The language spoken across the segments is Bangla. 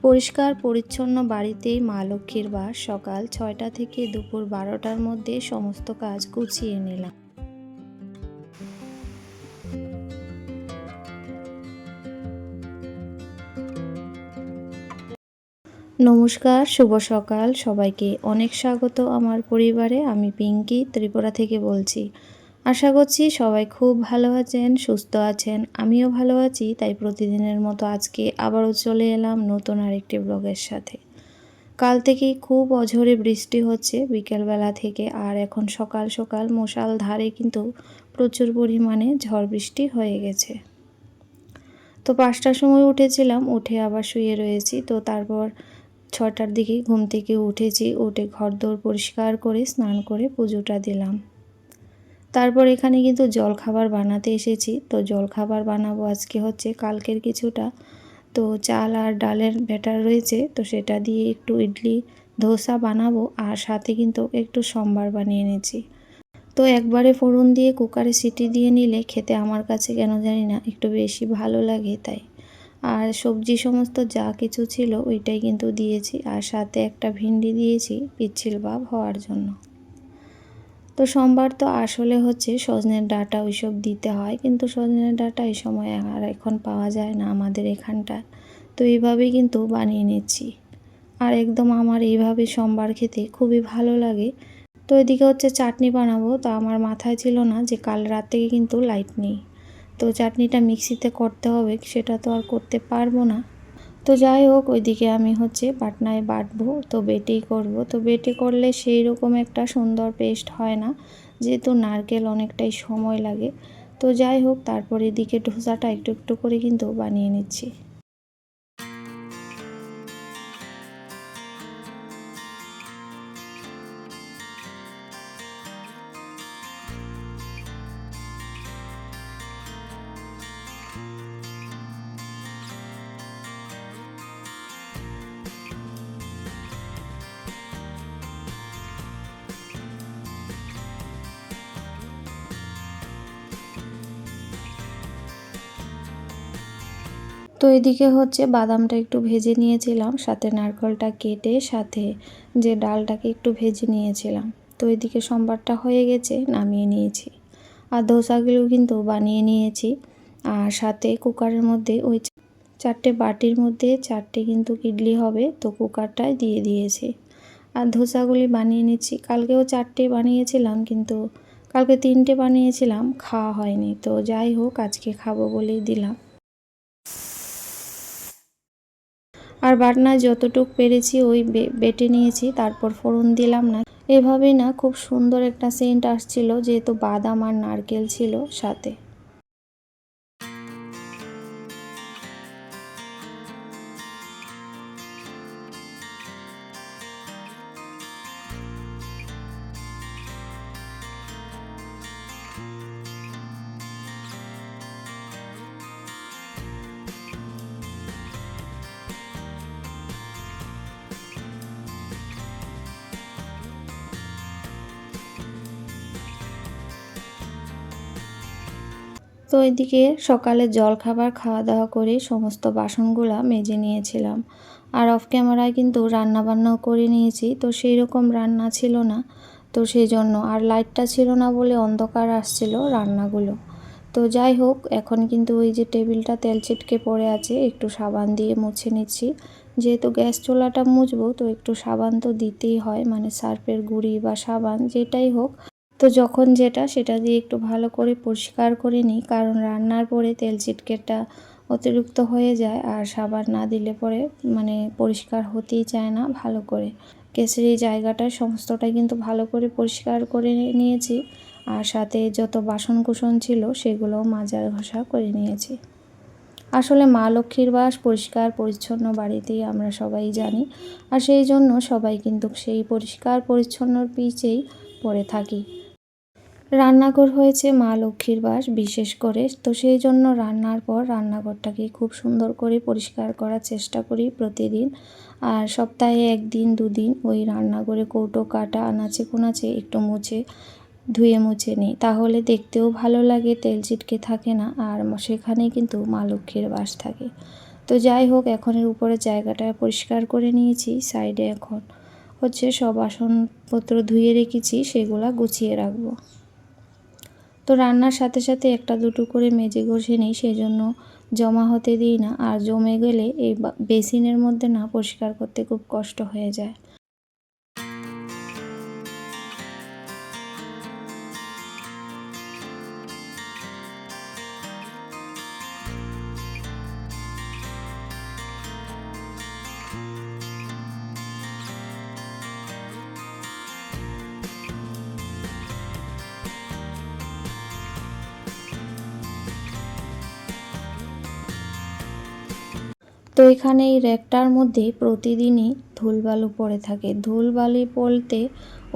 পরিষ্কার পরিচ্ছন্ন বাড়িতেই মা লক্ষ্মীর বাস। সকাল ৬টা থেকে দুপুর ১২টার মধ্যে সমস্ত কাজ গুছিয়ে নিলাম। নমস্কার, শুভ সকাল সবাইকে। অনেক স্বাগত আমার পরিবারে। আমি পিঙ্কি ত্রিপুরা থেকে বলছি। আশা করছি সবাই খুব ভালো আছেন, সুস্থ আছেন। আমিও ভালো আছি। তাই প্রতিদিনের মতো আজকে আবারও চলে এলাম নতুন আরেকটি ব্লগের সাথে। কাল থেকেই খুব অঝোরে বৃষ্টি হচ্ছে বিকেলবেলা থেকে, আর এখন সকাল সকাল মুষলধারে কিন্তু প্রচুর পরিমাণে ঝড় বৃষ্টি হয়ে গেছে। তো ৫টার সময় উঠেছিলাম, উঠে আবার শুয়ে রয়েছি। তো তারপর ৬টার দিকে ঘুম থেকে উঠেছি, উঠে ঘরদোর পরিষ্কার করে স্নান করে পুজোটা দিলাম। তারপর এখানে কিন্তু জলখাবার বানাতে এসেছি। তো জলখাবার বানাবো আজকে হচ্ছে কালকের কিছুটা তো চাল আর ডালের ব্যাটার রয়েছে, তো সেটা দিয়ে একটু ইডলি ধোসা বানাবো, আর সাথে কিন্তু একটু সম্বার বানিয়ে নিয়েছি। তো একবারে ফোড়ন দিয়ে কুকারে সিটি দিয়ে নিলে খেতে আমার কাছে কেন জানি না একটু বেশি ভালো লাগে তাই। আর সবজি সমস্ত যা কিছু ছিল ওইটাই কিন্তু দিয়েছি, আর সাথে একটা ভিন্ডি দিয়েছি পিচ্ছিল ভাব হওয়ার জন্য। তো সোমবার তো আসলে হচ্ছে সজনের ডাঁটা ওইসব দিতে হয়, কিন্তু সজনের ডাঁটা এই সময় আর এখন পাওয়া যায় না আমাদের এখানটায়। তো এইভাবেই কিন্তু বানিয়ে নিচ্ছি, আর একদম আমার এইভাবে সোমবার খেতে খুবই ভালো লাগে। তো এদিকে হচ্ছে চাটনি বানাবো। তো আমার মাথায় ছিল না যে কাল রাত থেকে কিন্তু লাইট নেই, তো চাটনিটা মিক্সিতে করতে হবে, সেটা তো আর করতে পারবো না। তো যাই হোক, ওইদিকে আমি হচ্ছে বাটনায় বাটবো, তো বেটেই করব। তো বেটে করলে সেই রকম একটা সুন্দর পেস্ট হয় না, যেহেতু নারকেল অনেকটাই সময় লাগে। তো যাই হোক, তারপর এদিকে ধোসাটা একটু একটু করে কিন্তু বানিয়ে নিচ্ছি। তো এদিকে হচ্ছে বাদামটা একটু ভেজে নিয়েছিলাম, সাথে নারকেলটা কেটে সাথে যে ডালটাকে একটু ভেজে নিয়েছিলাম। তো এদিকে সম্বারটা হয়ে গেছে, নামিয়ে নিয়েছি। আর ধোসাগুলো কিন্তু বানিয়ে নিয়েছি, আর সাথে কুকারের মধ্যে ওই 4টে বাটির মধ্যে 4টে কিন্তু ইডলি হবে, তো কুকারটায় দিয়ে দিয়েছি। আর ধোসাগুলি বানিয়ে নিচ্ছি। কালকেও 4টে বানিয়েছিলাম, কিন্তু কালকে 3টে বানিয়েছিলাম, খাওয়া হয়নি। তো যাই হোক, আজকে খাবো বলেই দিলাম। আর বাটনায় যতটুক পেরেছি ওই বেটে নিয়েছি, তারপর ফোড়ন দিলাম না। এভাবেই না খুব সুন্দর একটা সেন্ট আসছিল, যেহেতু বাদাম আর নারকেল ছিল সাথে। তো এদিকে সকালে জলখাবার খাওয়া দাওয়া করে সমস্ত বাসনগুলা মেজে নিয়েছিলাম, আর অফ ক্যামেরায় কিন্তু রান্নাবান্নাও করে নিয়েছি। তো সেই রকম রান্না ছিল না, তো সেই জন্য আর লাইটটা ছিল না বলে অন্ধকার আসছিল রান্নাগুলো। তো যাই হোক, এখন কিন্তু ওই যে টেবিলটা তেল ছিটকে পড়ে আছে, একটু সাবান দিয়ে মুছে নিচ্ছি। যেহেতু গ্যাস চুলাটা মুছবো, তো একটু সাবান তো দিতেই হয়, মানে সার্ফের গুঁড়ি বা সাবান যেটাই হোক। তো যখন যেটা সেটা দিয়ে একটু ভালো করে পরিষ্কার করে নিই, কারণ রান্নার পরে তেল ছিটকেটা অতিরিক্ত হয়ে যায়, আর সাবান না দিলে পরে মানে পরিষ্কার হতেই চায় না ভালো করে। গ্যাসের এই জায়গাটা সমস্তটাই কিন্তু ভালো করে পরিষ্কার করে নিয়েছি, আর সাথে যত বাসন কুসন ছিল সেগুলোও মাজার ঘষা করে নিয়েছি। আসলে মা লক্ষ্মীর বাস পরিষ্কার পরিচ্ছন্ন বাড়িতেই আমরা সবাই জানি, আর সেই জন্য সবাই কিন্তু সেই পরিষ্কার পরিচ্ছন্নর পিছেই পড়ে থাকি। রান্নাঘর হয়েছে মা লক্ষ্মীর বাস বিশেষ করে, তো সেই জন্য রান্নার পর রান্নাঘরটাকে খুব সুন্দর করে পরিষ্কার করার চেষ্টা করি প্রতিদিন। আর সপ্তাহে 1 দিন 2 দিন ওই রান্নাঘরে কৌটো কাটা আনাচে কোনাচে একটু মুছে ধুয়ে মুছে নিই, তাহলে দেখতেও ভালো লাগে, তেল চিটকে থাকে না, আর সেখানেই কিন্তু মা লক্ষ্মীর বাস থাকে। তো তো যাই হোক, এখন এর উপরে জায়গাটা পরিষ্কার করে নিয়েছি। সাইডে এখন হচ্ছে সব বাসনপত্র ধুয়ে রেখেছি, সেগুলা গুছিয়ে রাখবো। তো রান্নার সাথে সাথে একটা দুটো করে মেজে ঘষে নিই, সেই জন্য জমা হতে দিই না। আর জমে গেলে এই বেসিনের মধ্যে না পরিষ্কার করতে খুব কষ্ট হয়ে যায়। তো এখানে এই র্যাকটার মধ্যে প্রতিদিনই ধুলবালু পড়ে থাকে। ধুলবালি বলতে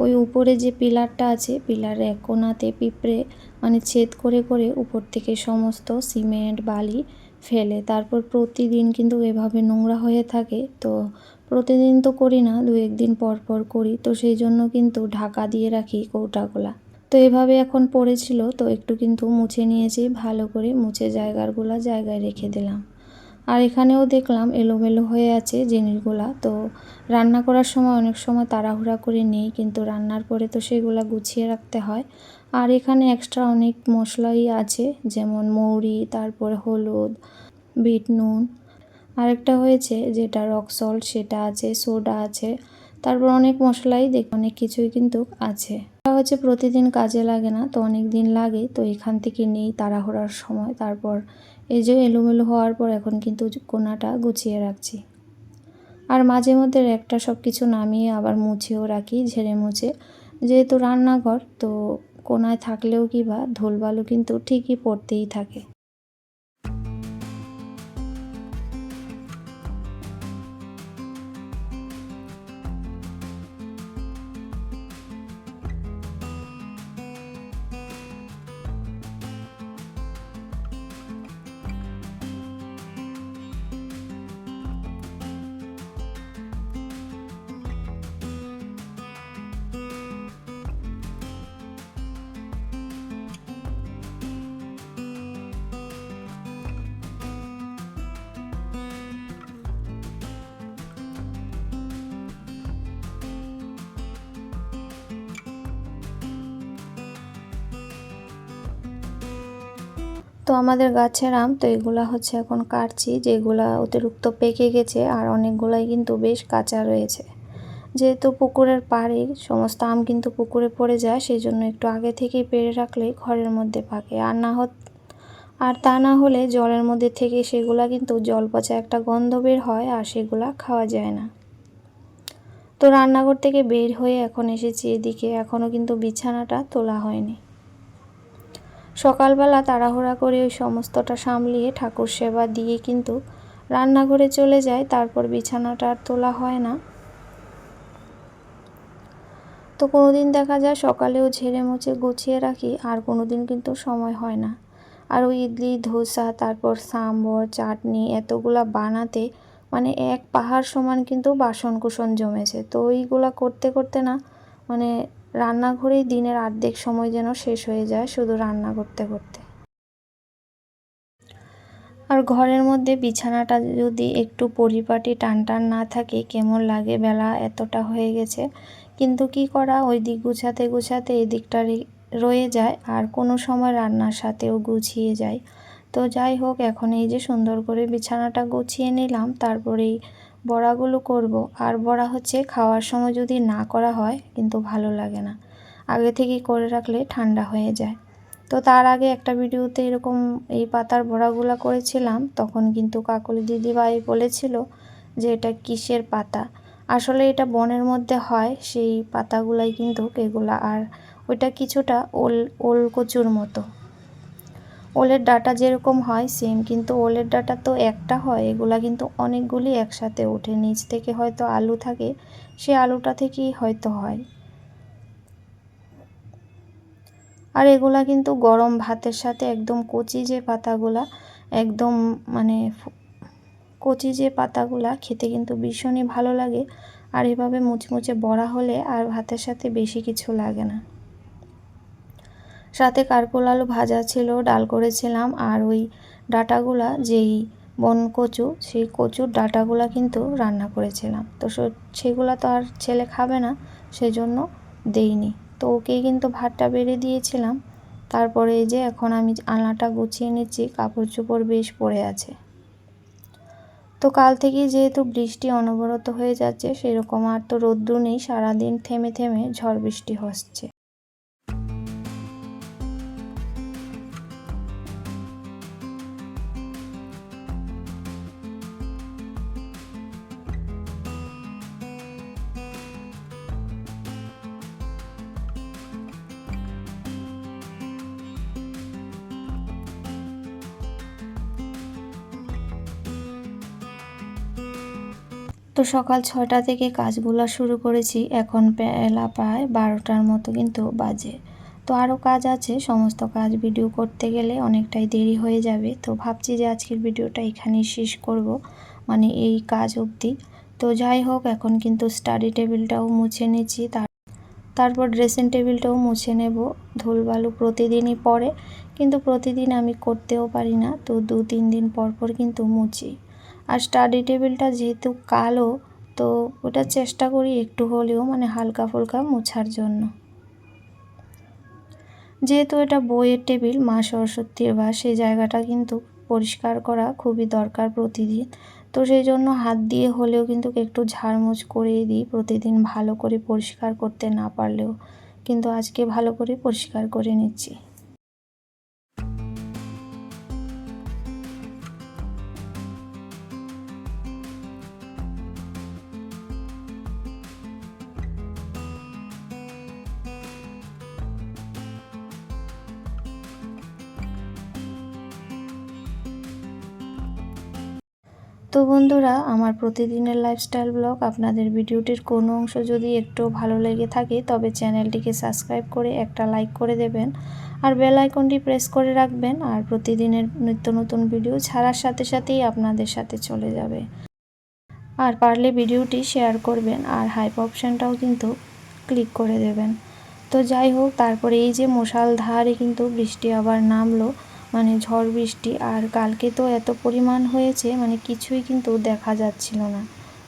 ওই উপরে যে পিলারটা আছে, পিলারের এক কোণাতে পিঁপড়ে মানে ছেদ করে করে উপর থেকে সমস্ত সিমেন্ট বালি ফেলে। তারপর প্রতিদিন কিন্তু এভাবে নোংরা হয়ে থাকে। তো প্রতিদিন তো করি না, দু একদিন পর পর করি। তো সেই জন্য কিন্তু ঢাকা দিয়ে রাখি কৌটাগুলা। তো এভাবে এখন পড়েছিল, তো একটু কিন্তু মুছে নিয়েছি, ভালো করে মুছে জায়গাগুলা জায়গায় রেখে দিলাম। আর এখানেও দেখলাম এলোমেলো হয়ে আছে জিনিসগুলা। তো রান্না করার সময় অনেক সময় তাড়াহুড়া করে নেই, কিন্তু রান্নার পরে তো সেগুলা গুছিয়ে রাখতে হয়। আর এখানে এক্সট্রা অনেক মশলাই আছে, যেমন মৌরি, তারপর হলুদ, বিট নুন, আরেকটা হয়েছে যেটা রক সল্ট, সেটা আছে, সোডা আছে, তারপর অনেক মশলাই অনেক কিছুই কিন্তু আছে। এটা হচ্ছে প্রতিদিন কাজে লাগে না, তো অনেক দিন লাগে। তো এখান থেকে নেই তাড়াহুড়ার সময়। তারপর এই যে এলোমেলো হওয়ার পর এখন কিন্তু কোনাটা গুছিয়ে রাখছি। আর মাঝে মধ্যে একটা সব কিছু নামিয়ে আবার মুছেও রাখি, ঝেড়ে মুছে। যেহেতু রান্নাঘর, তো কোনায় থাকলেও কি বা ধুলবালু কিন্তু ঠিকই পড়তেই থাকে। তো আমাদের গাছের আম, তো এগুলা হচ্ছে এখন কাটছি, যেগুলা অতিরিক্ত পেকে গেছে। আর অনেকগুলাই কিন্তু বেশ কাঁচা রয়েছে। যেহেতু পুকুরের পাড়ে সমস্ত আম কিন্তু পুকুরে পড়ে যায়, সেই জন্য একটু আগে থেকেই পেড়ে রাখলে ঘরের মধ্যে পাকে। আর তা না হলে জলের মধ্যে থেকে সেগুলা কিন্তু জল পচা একটা গন্ধ বের হয়, আর সেগুলা খাওয়া যায় না। তো রান্নাঘর থেকে বের হয়ে এখন এসেছি এদিকে, এখনও কিন্তু বিছানাটা তোলা হয়নি। সকালবেলা তাড়াহুড়া করে ওই সমস্তটা সামলিয়ে ঠাকুর সেবা দিয়ে কিন্তু রান্নাঘরে চলে যায়, তারপর বিছানাটা আর তোলা হয় না। তো কোনো দিন দেখা যায় সকালেও ঝেড়ে মুছে গুছিয়ে রাখি, আর কোনো দিন কিন্তু সময় হয় না। আর ওই ইডলি, ধোসা, তারপর সাম্বর, চাটনি এতগুলা বানাতে মানে এক পাহাড় সমান কিন্তু বাসনকুসন জমেছে। তো ওইগুলা করতে করতে না মানে রান্নাঘরেই দিনের অর্ধেক সময় যেন শেষ হয়ে যায় শুধু রান্না করতে করতে। আর ঘরের মধ্যে বিছানাটা যদি একটু পরিপাটি টান টান না থাকে কেমন লাগে, বেলা এতটা হয়ে গেছে। কিন্তু কি করা, ওই দিক গুছাতে গুছাতে এই দিকটা রয়ে যায়, আর কোনো সময় রান্নার সাথেও গুছিয়ে যায়। তো যাই হোক, এখন এই যে সুন্দর করে বিছানাটা গুছিয়ে নিলাম, তারপরেই বড়াগুলো করব। আর বড়া হচ্ছে খাওয়ার সময় যদি না করা হয় কিন্তু ভালো লাগে না, আগে থেকেই করে রাখলে ঠান্ডা হয়ে যায়। তো তার আগে একটা ভিডিওতে এরকম এই পাতার বড়াগুলা করেছিলাম, তখন কিন্তু কাকলি দিদিভাই বলেছিল যে এটা কিসের পাতা। আসলে এটা বনের মধ্যে হয় সেই পাতাগুলাই কিন্তু এগুলা। আর ওইটা কিছুটা ওল কচুর মতো, ওলের ডাঁটা যেরকম হয় সেম, কিন্তু ওলের ডাঁটা তো একটা হয়, এগুলা কিন্তু অনেকগুলি একসাথে ওঠে। নিচ থেকে হয়তো আলু থাকে, সে আলুটা থেকেই হয়তো হয়। আর এগুলা কিন্তু গরম ভাতের সাথে একদম কচি যে পাতাগুলা, একদম মানে কচি যে পাতাগুলা খেতে কিন্তু ভীষণই ভালো লাগে। আর এভাবে মুচমুচে বড়া হলে আর ভাতের সাথে বেশি কিছু লাগে না। সাথে কারকোল আলু ভাজা ছিল, ডাল করেছিলাম। আর ওই ডাঁটাগুলা যেই বন কচু, সেই কচুর ডাঁটাগুলো কিন্তু রান্না করেছিলাম। তো সেগুলো তো আর ছেলে খাবে না, সেজন্য দেইনি। তো ওকেই কিন্তু ভাতটা বেড়ে দিয়েছিলাম। তারপরে এই যে এখন আমি আলনাটা গুছিয়ে নিচ্ছি, কাপড় চোপড় বেশ পড়ে আছে। তো কাল থেকেই যেহেতু বৃষ্টি অনবরত হয়ে যাচ্ছে, সেরকম আর তো রৌদ্র নেই, সারাদিন থেমে থেমে ঝড় বৃষ্টি হচ্ছে। তো সকাল 6টা থেকে কাজগুলো শুরু করেছি, এখন বেলা প্রায় 12টার মতো কিন্তু বাজে। তো আরও কাজ আছে, সমস্ত কাজ ভিডিও করতে গেলে অনেকটাই দেরি হয়ে যাবে। তো ভাবছি যে আজকের ভিডিওটা এখানেই শেষ করব, মানে এই কাজ অবধি। তো যাই হোক, এখন কিন্তু স্টাডি টেবিলটাও মুছে নিচ্ছি, তারপর ড্রেসিং টেবিলটাও মুছে নেব। ধুলবালু প্রতিদিনই পড়ে, কিন্তু প্রতিদিন আমি করতেও পারি না, তো 2-3 দিন পর পর কিন্তু মুছি। আর স্টাডি টেবিলটা যেহেতু কালো, তো ওটা চেষ্টা করি একটু হলেও মানে হালকা ফুলকা মোছার জন্য। যেহেতু এটা বইয়ের টেবিল, মা সরস্বতীর বাস, সেই জায়গাটা কিন্তু পরিষ্কার করা খুবই দরকার প্রতিদিন। তো সেই জন্য হাত দিয়ে হলেও কিন্তু একটু ঝাড়মোছ করেই দিই প্রতিদিন, ভালো করে পরিষ্কার করতে না পারলেও। কিন্তু আজকে ভালো করে পরিষ্কার করে নিচ্ছি। তো বন্ধুরা, আমার প্রতিদিনের লাইফস্টাইল ব্লগ আপনাদের ভিডিওটির কোনো অংশ যদি একটু ভালো লেগে থাকে, তবে চ্যানেলটিকে সাবস্ক্রাইব করে একটা লাইক করে দেবেন আর বেল আইকনটি প্রেস করে রাখবেন। আর প্রতিদিনের নিত্য নতুন ভিডিও ছাড়ার সাথে সাথেই আপনাদের সাথে চলে যাবে। আর পারলে ভিডিওটি শেয়ার করবেন আর হাইপ অপশানটাও কিন্তু ক্লিক করে দেবেন। তো যাই হোক, তারপরে এই যে মুষলধারে কিন্তু বৃষ্টি আবার নামলো, মানে ঝড় বৃষ্টি। আর কালকে তো এত পরিমাণ হয়েছে, মানে কিছুই কিন্তু দেখা যাচ্ছিল না,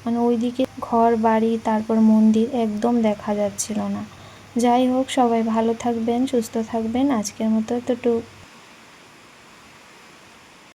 মানে ওইদিকে ঘর বাড়ি তারপর মন্দির একদম দেখা যাচ্ছিল না। যাই হোক, সবাই ভালো থাকবেন, সুস্থ থাকবেন। আজকের মতো এতটুকু।